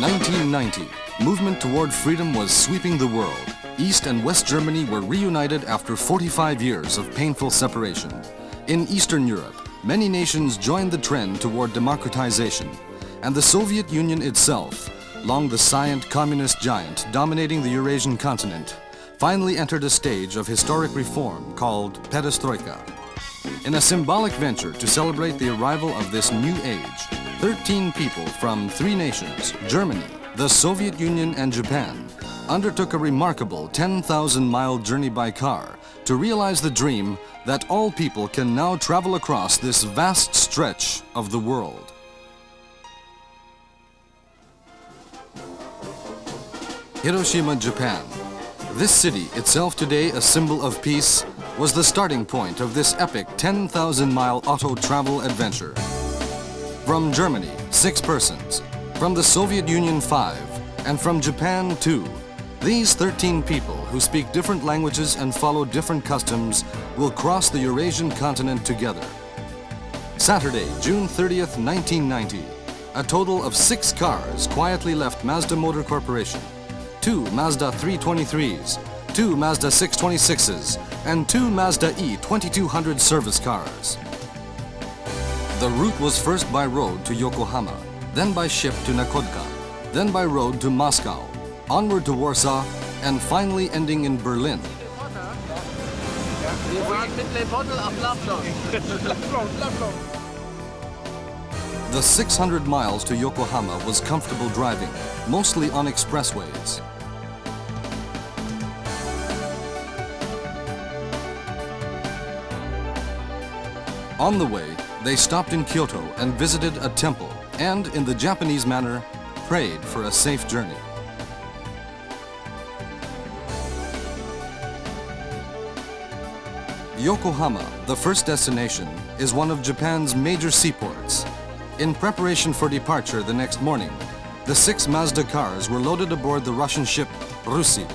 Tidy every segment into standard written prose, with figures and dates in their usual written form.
1990, movement toward freedom was sweeping the world. East and West Germany were reunited after 45 years of painful separation. In Eastern Europe, many nations joined the trend toward democratization, and the Soviet Union itself, long the silent communist giant dominating the Eurasian continent, finally entered a stage of historic reform called perestroika. In a symbolic venture to celebrate the arrival of this new age, 13 people from 3 nations, Germany, the Soviet Union and Japan, undertook a remarkable 10,000-mile journey by car to realize the dream that all people can now travel across this vast stretch of the world. Hiroshima, Japan. This city, itself today a symbol of peace, was the starting point of this epic 10,000-mile auto travel adventure. From Germany, 6 persons, from the Soviet Union 5, and from Japan 2. These 13 people who speak different languages and follow different customs will cross the Eurasian continent together. Saturday, June 30th, 1990, a total of 6 cars quietly left Mazda Motor Corporation, 2 Mazda 323s, 2 Mazda 626s, and 2 Mazda E2200 service cars. The route was first by road to Yokohama, then by ship to Nakodka, then by road to Moscow, onward to Warsaw, and finally ending in Berlin. The 600 miles to Yokohama was comfortable driving, mostly on expressways. On the way, they stopped in Kyoto and visited a temple and, in the Japanese manner, prayed for a safe journey. Yokohama, the first destination, is one of Japan's major seaports. In preparation for departure the next morning, the 6 Mazda cars were loaded aboard the Russian ship Rusi.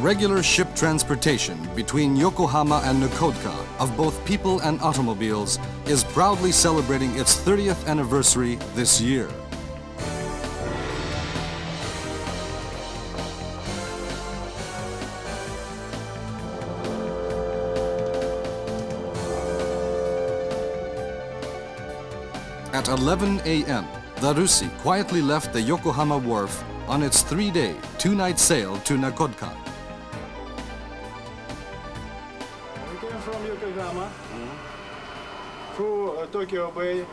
Regular ship transportation between Yokohama and Nakodka of both people and automobiles is proudly celebrating its 30th anniversary this year. At 11 a.m., the Rusi quietly left the Yokohama wharf on its 3-day, 2-night sail to Nakodka. We came from Yokohama through Tokyo Bay.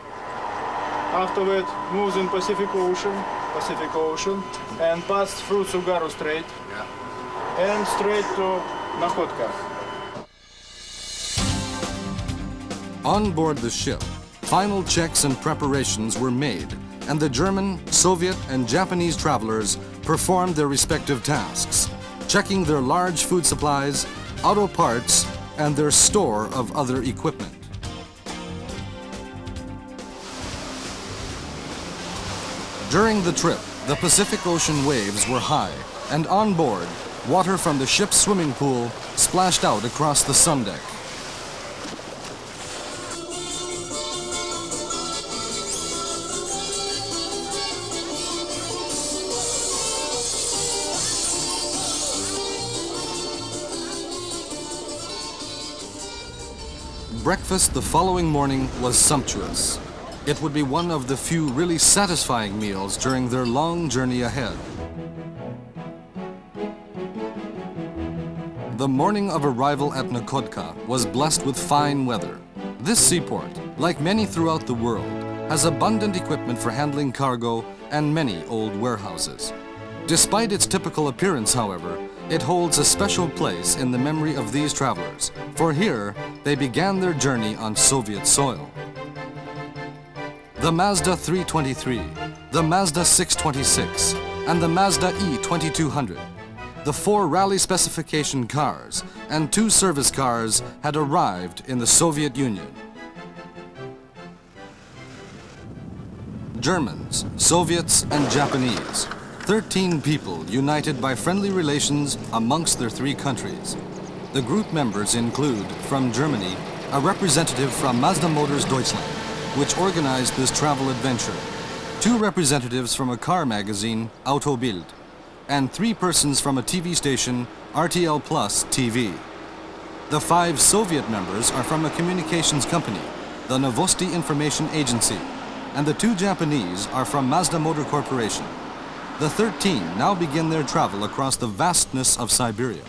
Afterward, moved in Pacific Ocean, and passed through Tsugaru Strait, and straight to Nakodka. On board the ship, final checks and preparations were made, and the German, Soviet, and Japanese travelers performed their respective tasks, checking their large food supplies, auto parts, and their store of other equipment. During the trip, the Pacific Ocean waves were high, and on board, water from the ship's swimming pool splashed out across the sun deck. Breakfast the following morning was sumptuous. It would be one of the few really satisfying meals during their long journey ahead. The morning of arrival at Nakodka was blessed with fine weather. This seaport, like many throughout the world, has abundant equipment for handling cargo and many old warehouses. Despite its typical appearance, however, it holds a special place in the memory of these travelers, for here they began their journey on Soviet soil. The Mazda 323, the Mazda 626, and the Mazda E2200, the 4 rally specification cars and 2 service cars had arrived in the Soviet Union. Germans, Soviets, and Japanese, 13 people united by friendly relations amongst their 3 countries. The group members include, from Germany, a representative from Mazda Motors Deutschland, which organized this travel adventure, 2 representatives from a car magazine, Autobild, and 3 persons from a TV station, RTL Plus TV. The 5 Soviet members are from a communications company, the Novosti Information Agency, and the 2 Japanese are from Mazda Motor Corporation. The 13 now begin their travel across the vastness of Siberia.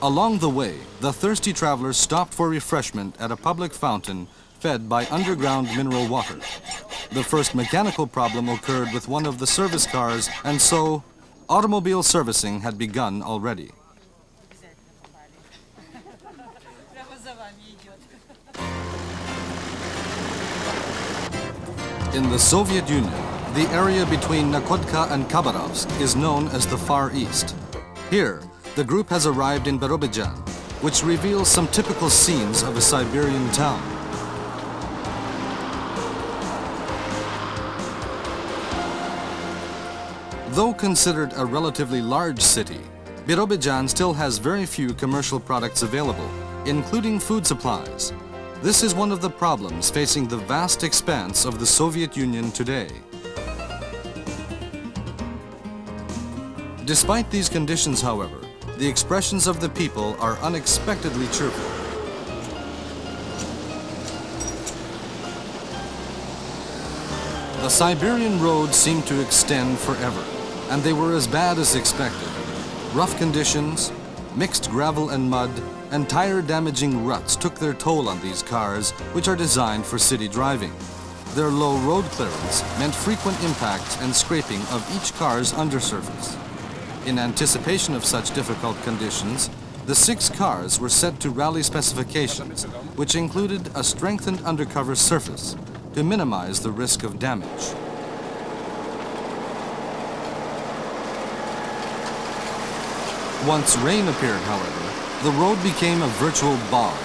Along the way, the thirsty travelers stopped for refreshment at a public fountain fed by underground mineral water. The first mechanical problem occurred with one of the service cars, and so automobile servicing had begun already. In the Soviet Union, the area between Nakodka and Khabarovsk is known as the Far East. Here, the group has arrived in Birobidzhan, which reveals some typical scenes of a Siberian town. Though considered a relatively large city, Birobidzhan still has very few commercial products available, including food supplies. This is one of the problems facing the vast expanse of the Soviet Union today. Despite these conditions, however, the expressions of the people are unexpectedly cheerful. The Siberian roads seemed to extend forever, and they were as bad as expected. Rough conditions, mixed gravel and mud, and tire-damaging ruts took their toll on these cars, which are designed for city driving. Their low road clearance meant frequent impacts and scraping of each car's undersurface. In anticipation of such difficult conditions, the 6 cars were set to rally specifications, which included a strengthened undercover surface to minimize the risk of damage. Once rain appeared, however, the road became a virtual bog.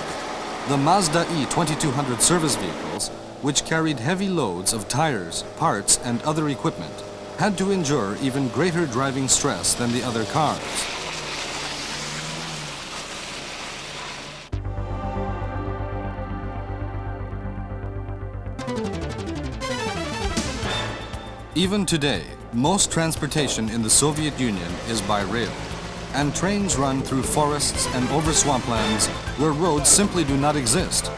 The Mazda E2200 service vehicles, which carried heavy loads of tires, parts, and other equipment, had to endure even greater driving stress than the other cars. Even today, most transportation in the Soviet Union is by rail, and trains run through forests and over swamplands where roads simply do not exist.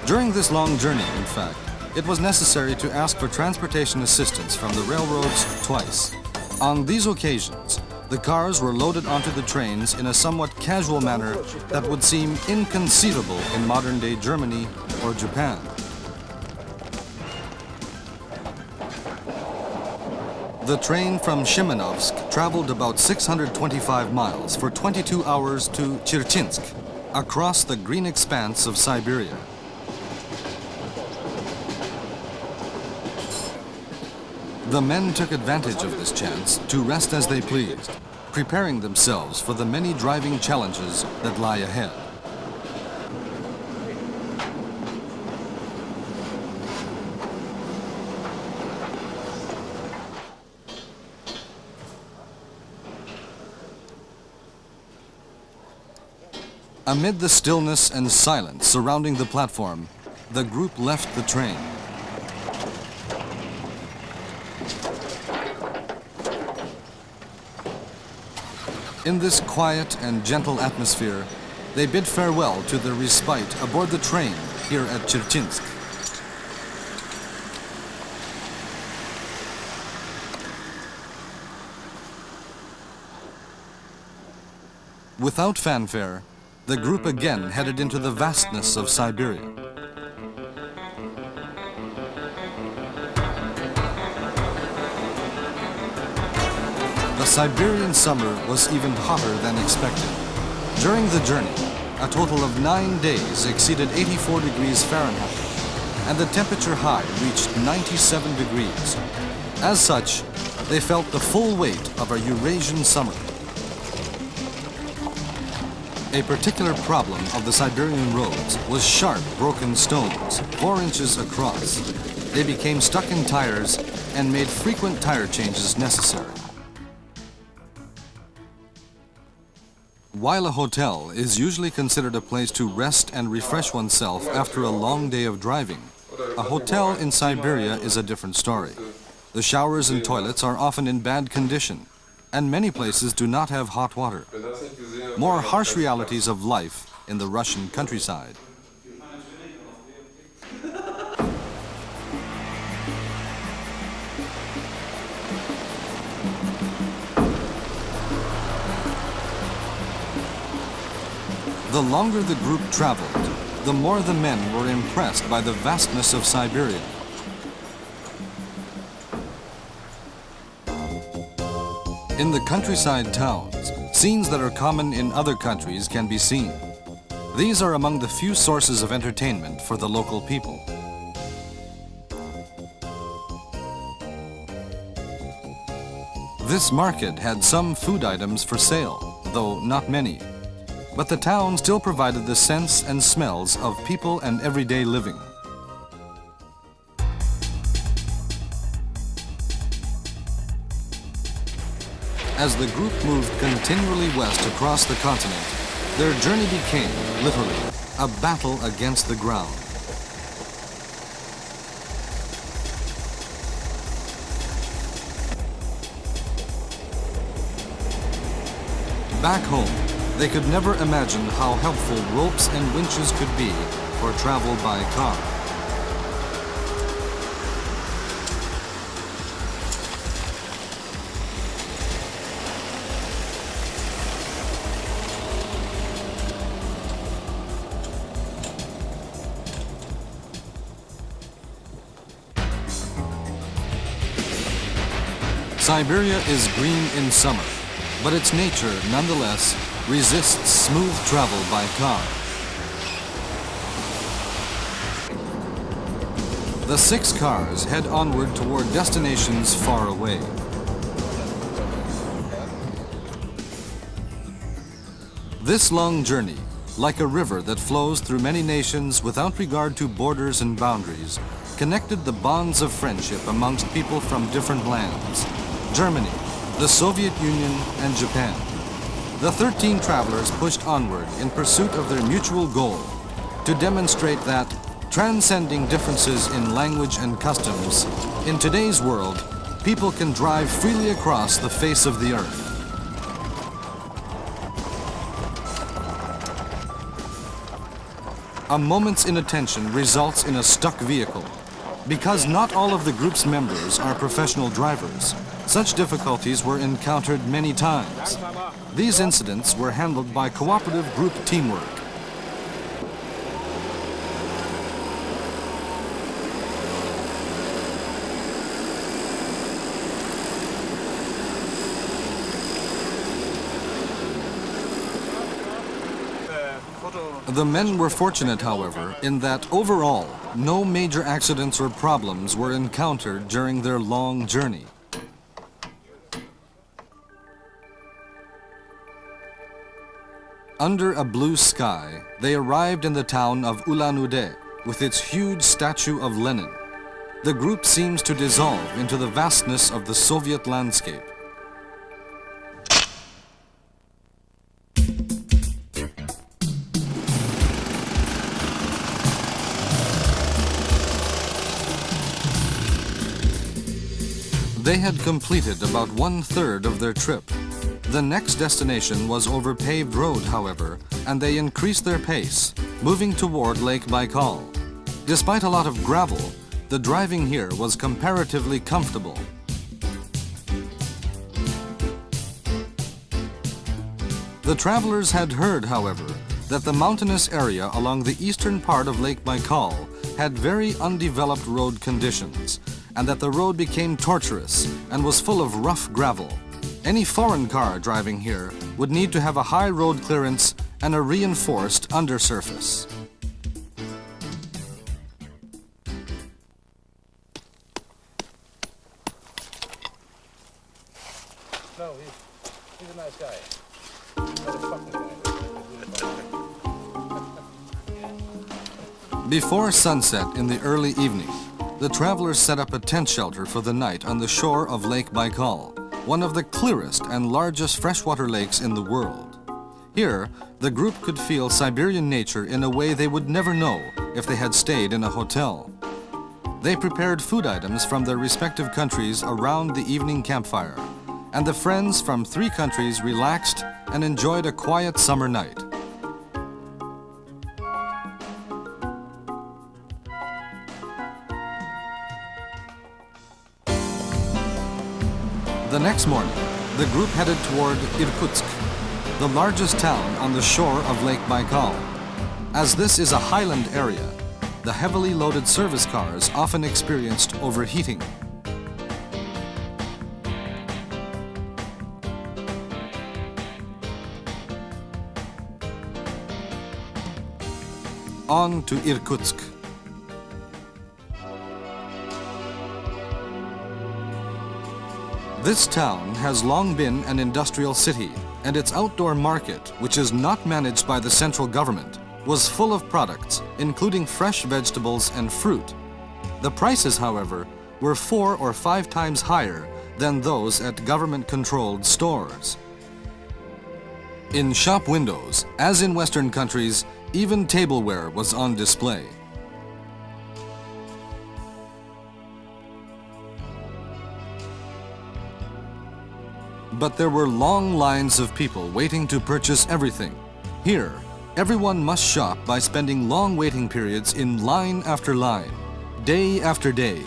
During this long journey, in fact, it was necessary to ask for transportation assistance from the railroads twice. On these occasions, the cars were loaded onto the trains in a somewhat casual manner that would seem inconceivable in modern-day Germany or Japan. The train from Shimanovsk traveled about 625 miles for 22 hours to Chirchinsk, across the green expanse of Siberia. The men took advantage of this chance to rest as they pleased, preparing themselves for the many driving challenges that lie ahead. Amid the stillness and silence surrounding the platform, the group left the train. In this quiet and gentle atmosphere, they bid farewell to their respite aboard the train here at Chirchinsk. Without fanfare, the group again headed into the vastness of Siberia. The Siberian summer was even hotter than expected. During the journey, a total of 9 days exceeded 84 degrees Fahrenheit, and the temperature high reached 97 degrees. As such, they felt the full weight of a Eurasian summer. A particular problem of the Siberian roads was sharp, broken stones, 4 inches across. They became stuck in tires and made frequent tire changes necessary. While a hotel is usually considered a place to rest and refresh oneself after a long day of driving, A hotel in Siberia is a different story. The showers and toilets are often in bad condition, and many places do not have hot water. More harsh realities of life in the Russian countryside. The longer the group traveled, the more the men were impressed by the vastness of Siberia. In the countryside towns, scenes that are common in other countries can be seen. These are among the few sources of entertainment for the local people. This market had some food items for sale, though not many. But the town still provided the scents and smells of people and everyday living. As the group moved continually west across the continent, their journey became, literally, a battle against the ground. Back home, they could never imagine how helpful ropes and winches could be for travel by car. Siberia is green in summer, but its nature, nonetheless, resists smooth travel by car. The 6 cars head onward toward destinations far away. This long journey, like a river that flows through many nations without regard to borders and boundaries, connected the bonds of friendship amongst people from different lands. Germany, the Soviet Union, and Japan. The 13 travelers pushed onward in pursuit of their mutual goal, to demonstrate that, transcending differences in language and customs, in today's world, people can drive freely across the face of the earth. A moment's inattention results in a stuck vehicle. Because not all of the group's members are professional drivers, such difficulties were encountered many times. These incidents were handled by cooperative group teamwork. The men were fortunate, however, in that overall, no major accidents or problems were encountered during their long journey. Under a blue sky, they arrived in the town of Ulan-Ude with its huge statue of Lenin. The group seems to dissolve into the vastness of the Soviet landscape. They had completed about 1/3 of their trip. The next destination was over paved road, however, and they increased their pace, moving toward Lake Baikal. Despite a lot of gravel, the driving here was comparatively comfortable. The travelers had heard, however, that the mountainous area along the eastern part of Lake Baikal had very undeveloped road conditions, and that the road became tortuous and was full of rough gravel. Any foreign car driving here would need to have a high road clearance and a reinforced undersurface. No, he's a nice guy. Before sunset in the early evening, the travelers set up a tent shelter for the night on the shore of Lake Baikal, one of the clearest and largest freshwater lakes in the world. Here, the group could feel Siberian nature in a way they would never know if they had stayed in a hotel. They prepared food items from their respective countries around the evening campfire, and the friends from 3 countries relaxed and enjoyed a quiet summer night. The next morning, the group headed toward Irkutsk, the largest town on the shore of Lake Baikal. As this is a highland area, the heavily loaded service cars often experienced overheating. On to Irkutsk. This town has long been an industrial city, and its outdoor market, which is not managed by the central government, was full of products, including fresh vegetables and fruit. The prices, however, were 4 or 5 times higher than those at government-controlled stores. In shop windows, as in Western countries, even tableware was on display. But there were long lines of people waiting to purchase everything. Here, everyone must shop by spending long waiting periods in line after line, day after day.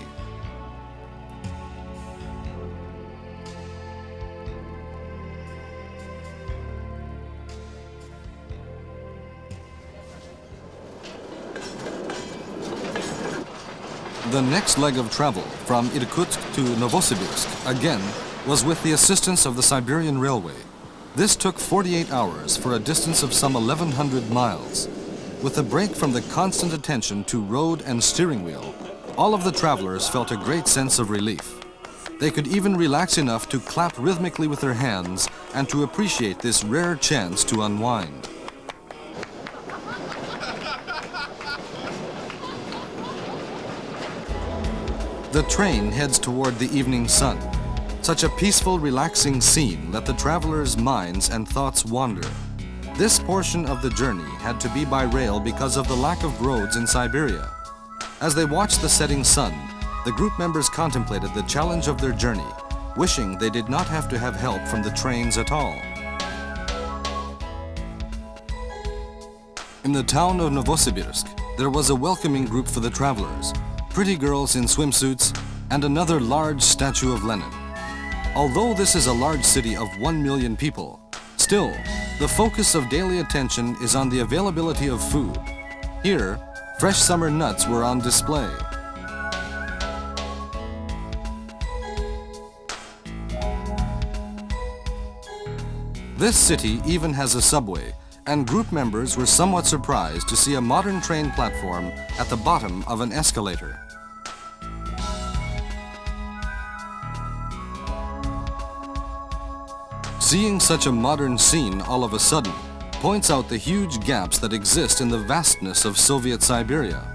The next leg of travel from Irkutsk to Novosibirsk, again, was with the assistance of the Siberian Railway. This took 48 hours for a distance of some 1,100 miles. With a break from the constant attention to road and steering wheel, all of the travelers felt a great sense of relief. They could even relax enough to clap rhythmically with their hands and to appreciate this rare chance to unwind. The train heads toward the evening sun. Such a peaceful, relaxing scene let the travelers' minds and thoughts wander. This portion of the journey had to be by rail because of the lack of roads in Siberia. As they watched the setting sun, the group members contemplated the challenge of their journey, wishing they did not have to have help from the trains at all. In the town of Novosibirsk, there was a welcoming group for the travelers, pretty girls in swimsuits, and another large statue of Lenin. Although this is a large city of 1 million people, still, the focus of daily attention is on the availability of food. Here, fresh summer nuts were on display. This city even has a subway, and group members were somewhat surprised to see a modern train platform at the bottom of an escalator. Seeing such a modern scene all of a sudden points out the huge gaps that exist in the vastness of Soviet Siberia.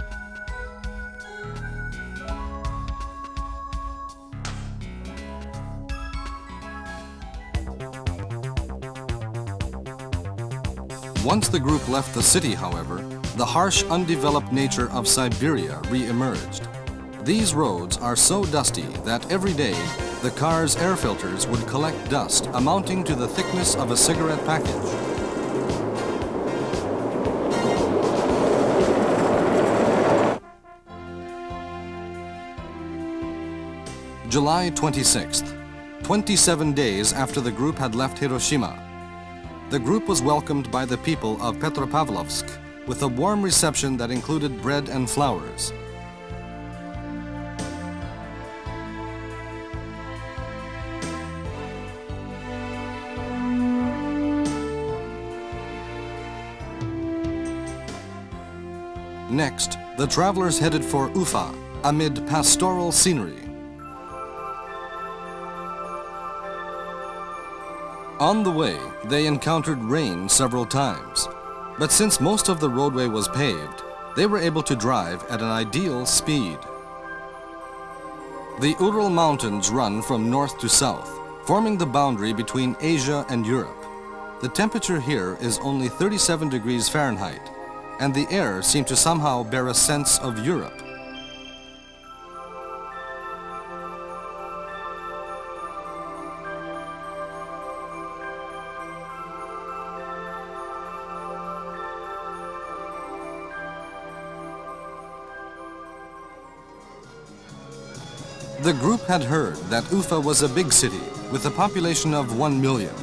Once the group left the city, however, the harsh, undeveloped nature of Siberia re-emerged. These roads are so dusty that every day the car's air filters would collect dust amounting to the thickness of a cigarette package. July 26th, 27 days after the group had left Hiroshima. The group was welcomed by the people of Petropavlovsk with a warm reception that included bread and flowers. Next, the travelers headed for Ufa amid pastoral scenery. On the way, they encountered rain several times, but since most of the roadway was paved, they were able to drive at an ideal speed. The Ural Mountains run from north to south, forming the boundary between Asia and Europe. The temperature here is only 37 degrees Fahrenheit, and the air seemed to somehow bear a sense of Europe. The group had heard that Ufa was a big city with a population of 1 million,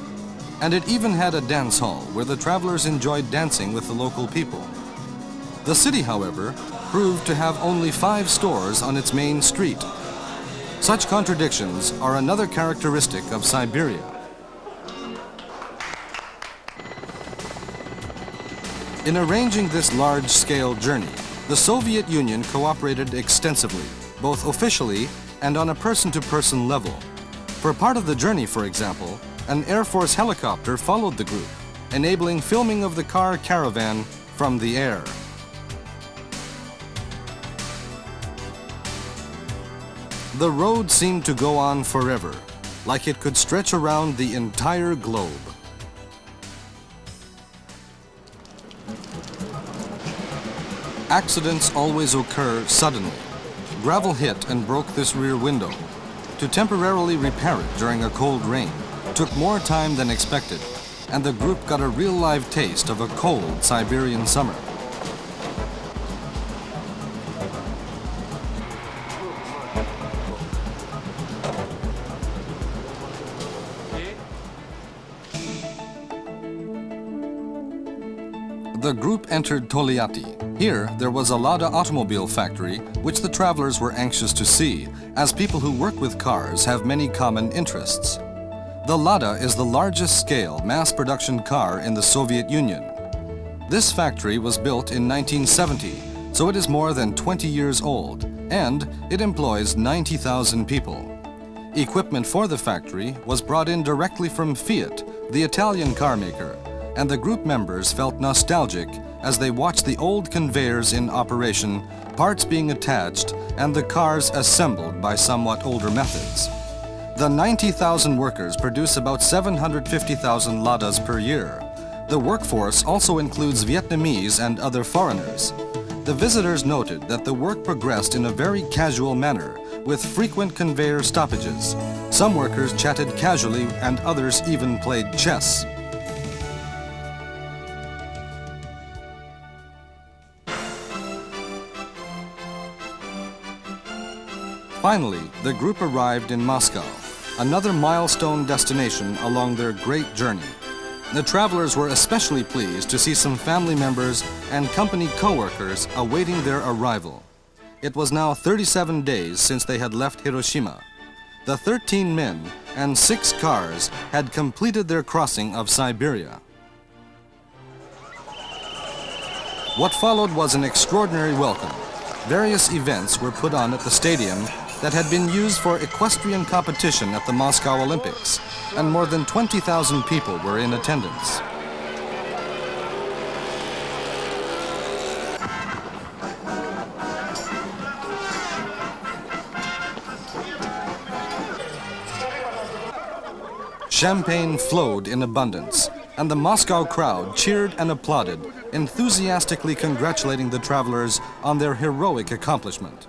and it even had a dance hall where the travelers enjoyed dancing with the local people. The city, however, proved to have only 5 stores on its main street. Such contradictions are another characteristic of Siberia. In arranging this large-scale journey, the Soviet Union cooperated extensively, both officially and on a person-to-person level. For part of the journey, for example, an Air Force helicopter followed the group, enabling filming of the car caravan from the air. The road seemed to go on forever, like it could stretch around the entire globe. Accidents always occur suddenly. Gravel hit and broke this rear window. To temporarily repair it during a cold rain took more time than expected, and the group got a real live taste of a cold Siberian summer. The group entered Toliati. Here, there was a Lada automobile factory, which the travelers were anxious to see, as people who work with cars have many common interests. The Lada is the largest scale mass production car in the Soviet Union. This factory was built in 1970, so it is more than 20 years old, and it employs 90,000 people. Equipment for the factory was brought in directly from Fiat, the Italian car maker, and the group members felt nostalgic as they watched the old conveyors in operation, parts being attached, and the cars assembled by somewhat older methods. The 90,000 workers produce about 750,000 Ladas per year. The workforce also includes Vietnamese and other foreigners. The visitors noted that the work progressed in a very casual manner, with frequent conveyor stoppages. Some workers chatted casually and others even played chess. Finally, the group arrived in Moscow, another milestone destination along their great journey. The travelers were especially pleased to see some family members and company co-workers awaiting their arrival. It was now 37 days since they had left Hiroshima. The 13 men and 6 cars had completed their crossing of Siberia. What followed was an extraordinary welcome. Various events were put on at the stadium that had been used for equestrian competition at the Moscow Olympics, and more than 20,000 people were in attendance. Champagne flowed in abundance, and the Moscow crowd cheered and applauded, enthusiastically congratulating the travelers on their heroic accomplishment.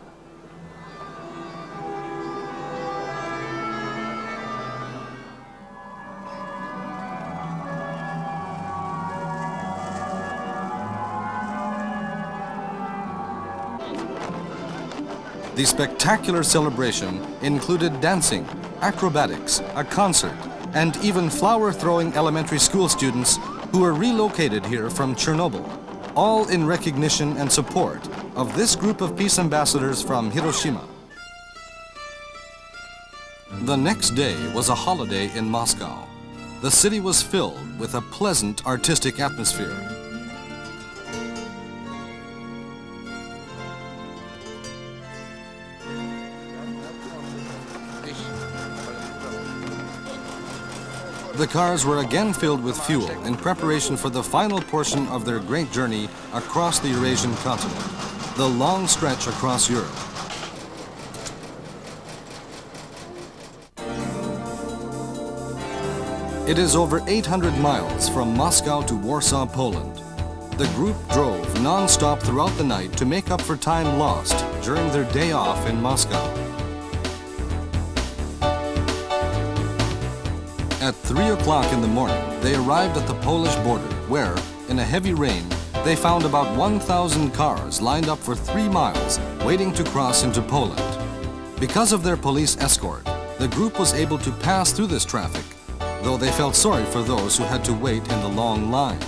The spectacular celebration included dancing, acrobatics, a concert, and even flower-throwing elementary school students who were relocated here from Chernobyl, all in recognition and support of this group of peace ambassadors from Hiroshima. The next day was a holiday in Moscow. The city was filled with a pleasant artistic atmosphere. The cars were again filled with fuel in preparation for the final portion of their great journey across the Eurasian continent, the long stretch across Europe. It is over 800 miles from Moscow to Warsaw, Poland. The group drove non-stop throughout the night to make up for time lost during their day off in Moscow. At 3 o'clock in the morning, they arrived at the Polish border where, in a heavy rain, they found about 1,000 cars lined up for 3 miles waiting to cross into Poland. Because of their police escort, the group was able to pass through this traffic, though they felt sorry for those who had to wait in the long line.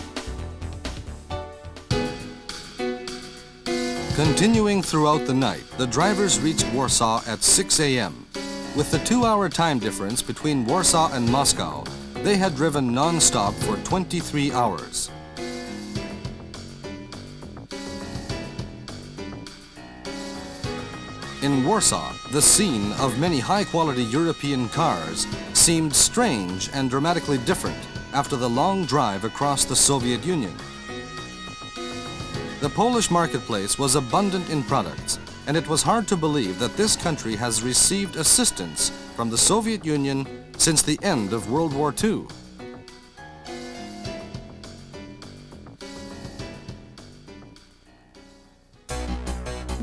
Continuing throughout the night, the drivers reached Warsaw at 6 a.m. With the 2-hour time difference between Warsaw and Moscow, they had driven non-stop for 23 hours. In Warsaw, the scene of many high-quality European cars seemed strange and dramatically different after the long drive across the Soviet Union. The Polish marketplace was abundant in products, and it was hard to believe that this country has received assistance from the Soviet Union since the end of World War II.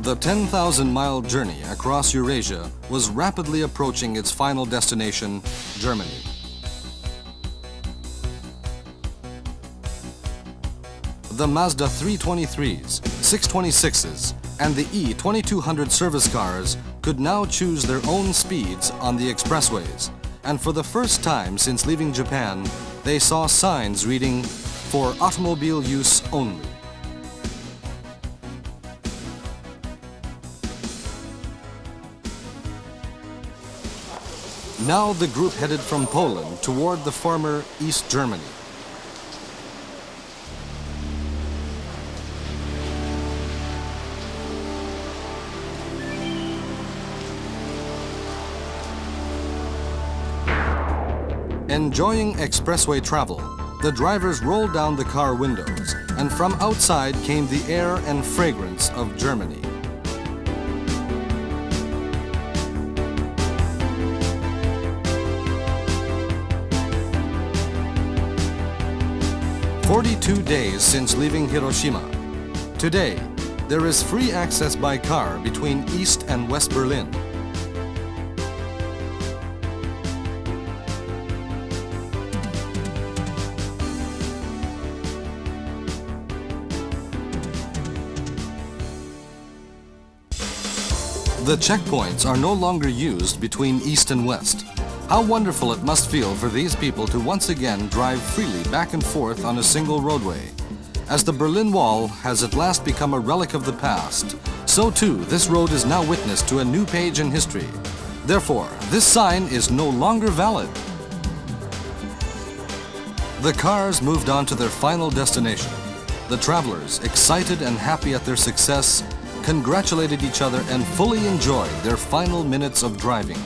The 10,000-mile journey across Eurasia was rapidly approaching its final destination, Germany. The Mazda 323s, 626s, and the E2200 service cars could now choose their own speeds on the expressways, and for the first time since leaving Japan, they saw signs reading, "For automobile use only." Now the group headed from Poland toward the former East Germany. Enjoying expressway travel, the drivers rolled down the car windows, and from outside came the air and fragrance of Germany. "42 days since leaving Hiroshima. Today, there is free access by car between East and West Berlin. The checkpoints are no longer used between East and West. How wonderful it must feel for these people to once again drive freely back and forth on a single roadway. As the Berlin Wall has at last become a relic of the past, so too this road is now witness to a new page in history. Therefore, this sign is no longer valid. The cars moved on to their final destination. The travelers, excited and happy at their success, congratulated each other and fully enjoyed their final minutes of driving.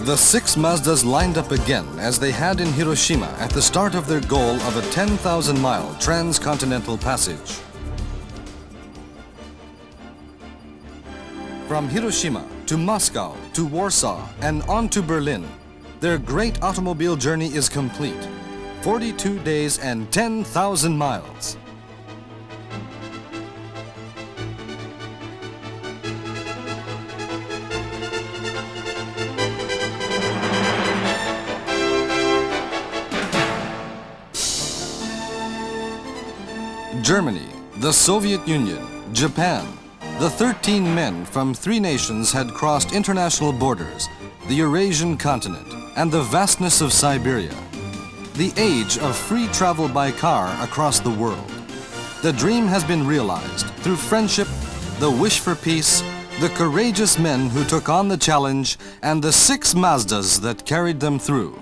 The 6 Mazdas lined up again as they had in Hiroshima at the start of their goal of a 10,000-mile transcontinental passage. From Hiroshima to Moscow to Warsaw and on to Berlin, their great automobile journey is complete. 42 days and 10,000 miles. Germany, the Soviet Union, Japan. The 13 men from 3 nations had crossed international borders, the Eurasian continent, and the vastness of Siberia. The age of free travel by car across the world. The dream has been realized through friendship, the wish for peace, the courageous men who took on the challenge, and the 6 Mazdas that carried them through.